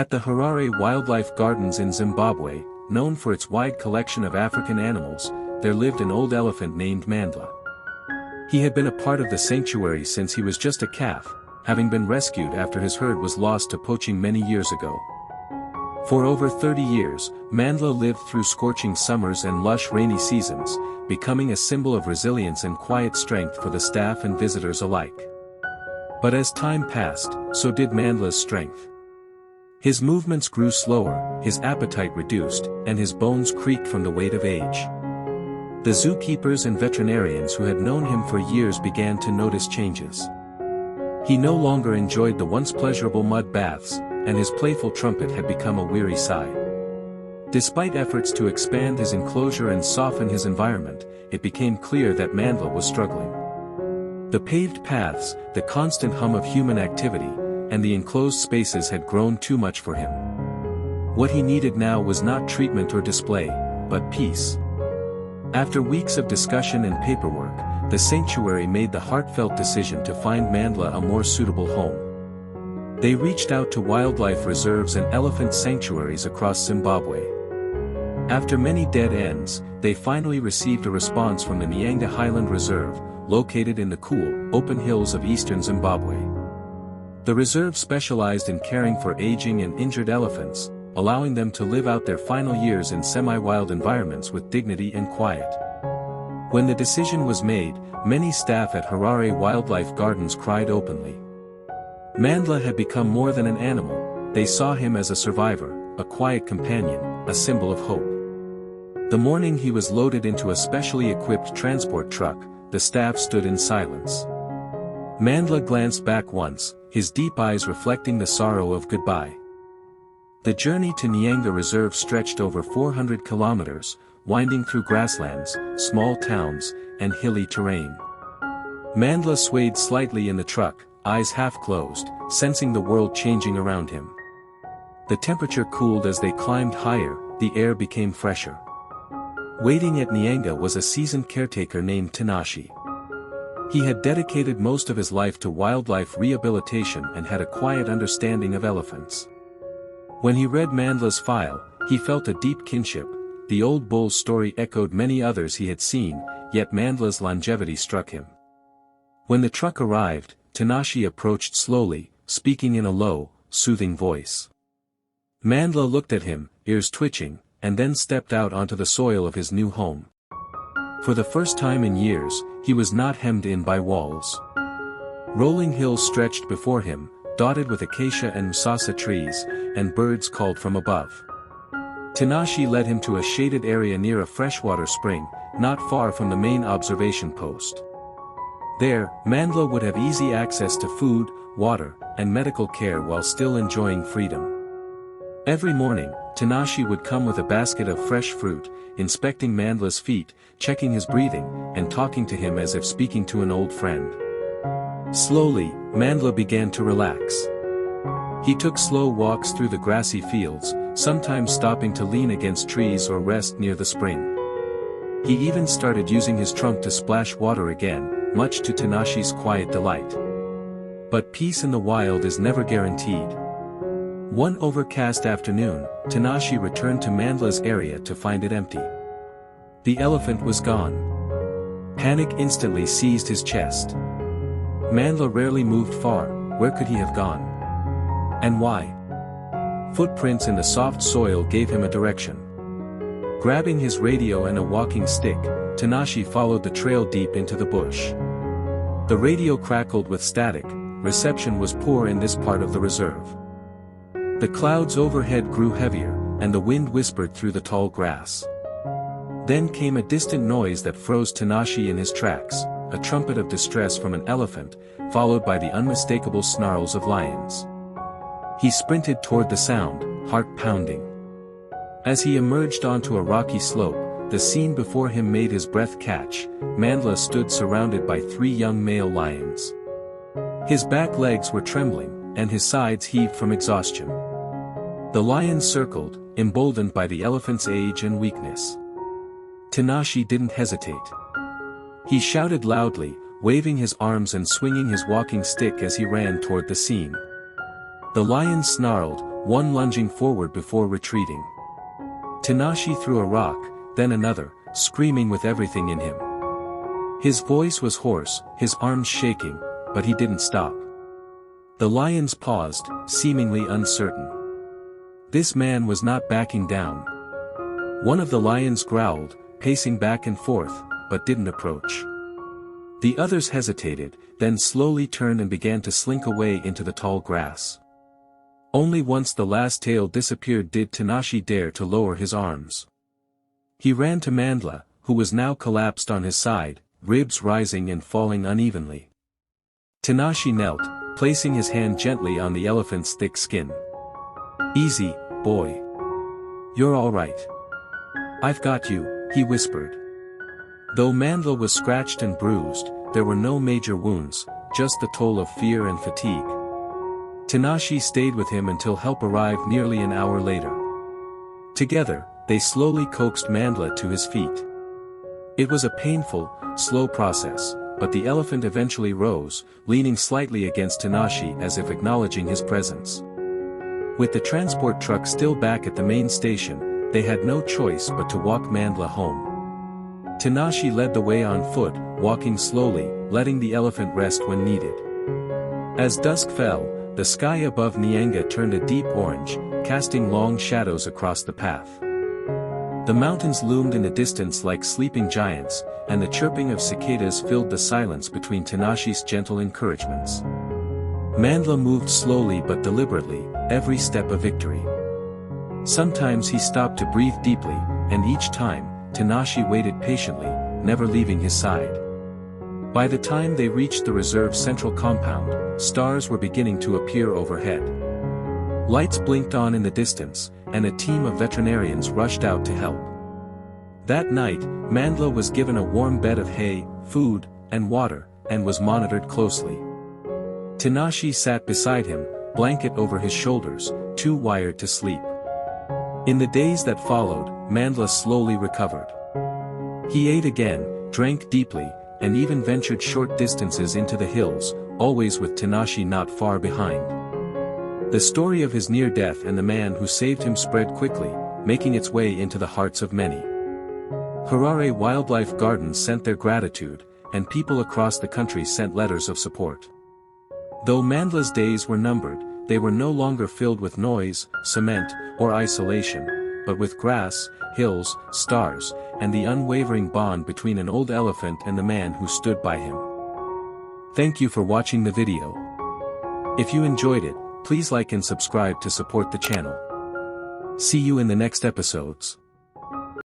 At the Harare Wildlife Gardens in Zimbabwe, known for its wide collection of African animals, there lived an old elephant named Mandla. He had been a part of the sanctuary since he was just a calf, having been rescued after his herd was lost to poaching many years ago. For over 30 years, Mandla lived through scorching summers and lush rainy seasons, becoming a symbol of resilience and quiet strength for the staff and visitors alike. But as time passed, so did Mandla's strength. His movements grew slower, his appetite reduced, and his bones creaked from the weight of age. The zookeepers and veterinarians who had known him for years began to notice changes. He no longer enjoyed the once pleasurable mud baths, and his playful trumpet had become a weary sigh. Despite efforts to expand his enclosure and soften his environment, it became clear that Mandla was struggling. The paved paths, the constant hum of human activity, and the enclosed spaces had grown too much for him. What he needed now was not treatment or display, but peace. After weeks of discussion and paperwork, the sanctuary made the heartfelt decision to find Mandla a more suitable home. They reached out to wildlife reserves and elephant sanctuaries across Zimbabwe. After many dead ends, they finally received a response from the Nyanga Highland Reserve, located in the cool, open hills of eastern Zimbabwe. The reserve specialized in caring for aging and injured elephants, allowing them to live out their final years in semi-wild environments with dignity and quiet. When the decision was made, many staff at Harare Wildlife Gardens cried openly. Mandla had become more than an animal, they saw him as a survivor, a quiet companion, a symbol of hope. The morning he was loaded into a specially equipped transport truck, the staff stood in silence. Mandla glanced back once, his deep eyes reflecting the sorrow of goodbye. The journey to Nyanga Reserve stretched over 400 kilometers, winding through grasslands, small towns, and hilly terrain. Mandla swayed slightly in the truck, eyes half closed, sensing the world changing around him. The temperature cooled as they climbed higher, the air became fresher. Waiting at Nyanga was a seasoned caretaker named Tanashi. He had dedicated most of his life to wildlife rehabilitation and had a quiet understanding of elephants. When he read Mandla's file, he felt a deep kinship. The old bull's story echoed many others he had seen, yet Mandla's longevity struck him. When the truck arrived, Tanashi approached slowly, speaking in a low, soothing voice. Mandla looked at him, ears twitching, and then stepped out onto the soil of his new home. For the first time in years, he was not hemmed in by walls. Rolling hills stretched before him, dotted with acacia and msasa trees, and birds called from above. Tanashi led him to a shaded area near a freshwater spring, not far from the main observation post. There, Mandla would have easy access to food, water, and medical care while still enjoying freedom. Every morning, Tanashi would come with a basket of fresh fruit, inspecting Mandla's feet, checking his breathing, and talking to him as if speaking to an old friend. Slowly, Mandla began to relax. He took slow walks through the grassy fields, sometimes stopping to lean against trees or rest near the spring. He even started using his trunk to splash water again, much to Tanashi's quiet delight. But peace in the wild is never guaranteed. One overcast afternoon, Tanashi returned to Mandla's area to find it empty. The elephant was gone. Panic instantly seized his chest. Mandla rarely moved far, where could he have gone? And why? Footprints in the soft soil gave him a direction. Grabbing his radio and a walking stick, Tanashi followed the trail deep into the bush. The radio crackled with static, reception was poor in this part of the reserve. The clouds overhead grew heavier, and the wind whispered through the tall grass. Then came a distant noise that froze Tanashi in his tracks, a trumpet of distress from an elephant, followed by the unmistakable snarls of lions. He sprinted toward the sound, heart pounding. As he emerged onto a rocky slope, the scene before him made his breath catch. Mandla stood surrounded by 3 young male lions. His back legs were trembling, and his sides heaved from exhaustion. The lions circled, emboldened by the elephant's age and weakness. Tanashi didn't hesitate. He shouted loudly, waving his arms and swinging his walking stick as he ran toward the scene. The lions snarled, one lunging forward before retreating. Tanashi threw a rock, then another, screaming with everything in him. His voice was hoarse, his arms shaking, but he didn't stop. The lions paused, seemingly uncertain. This man was not backing down. One of the lions growled, pacing back and forth, but didn't approach. The others hesitated, then slowly turned and began to slink away into the tall grass. Only once the last tail disappeared did Tanashi dare to lower his arms. He ran to Mandla, who was now collapsed on his side, ribs rising and falling unevenly. Tanashi knelt, placing his hand gently on the elephant's thick skin. "Easy, boy. You're all right. I've got you," he whispered. Though Mandla was scratched and bruised, there were no major wounds, just the toll of fear and fatigue. Tanashi stayed with him until help arrived nearly an hour later. Together, they slowly coaxed Mandla to his feet. It was a painful, slow process, but the elephant eventually rose, leaning slightly against Tanashi as if acknowledging his presence. With the transport truck still back at the main station, they had no choice but to walk Mandla home. Tanashi led the way on foot, walking slowly, letting the elephant rest when needed. As dusk fell, the sky above Nyanga turned a deep orange, casting long shadows across the path. The mountains loomed in the distance like sleeping giants, and the chirping of cicadas filled the silence between Tanashi's gentle encouragements. Mandla moved slowly but deliberately, every step a victory. Sometimes he stopped to breathe deeply, and each time, Tanashi waited patiently, never leaving his side. By the time they reached the reserve's central compound, stars were beginning to appear overhead. Lights blinked on in the distance, and a team of veterinarians rushed out to help. That night, Mandla was given a warm bed of hay, food, and water, and was monitored closely. Tanashi sat beside him, blanket over his shoulders, too wired to sleep. In the days that followed, Mandla slowly recovered. He ate again, drank deeply, and even ventured short distances into the hills, always with Tanashi not far behind. The story of his near death and the man who saved him spread quickly, making its way into the hearts of many. Harare Wildlife Gardens sent their gratitude, and people across the country sent letters of support. Though Mandla's days were numbered, they were no longer filled with noise, cement, or isolation, but with grass, hills, stars, and the unwavering bond between an old elephant and the man who stood by him. Thank you for watching the video. If you enjoyed it, please like and subscribe to support the channel. See you in the next episodes.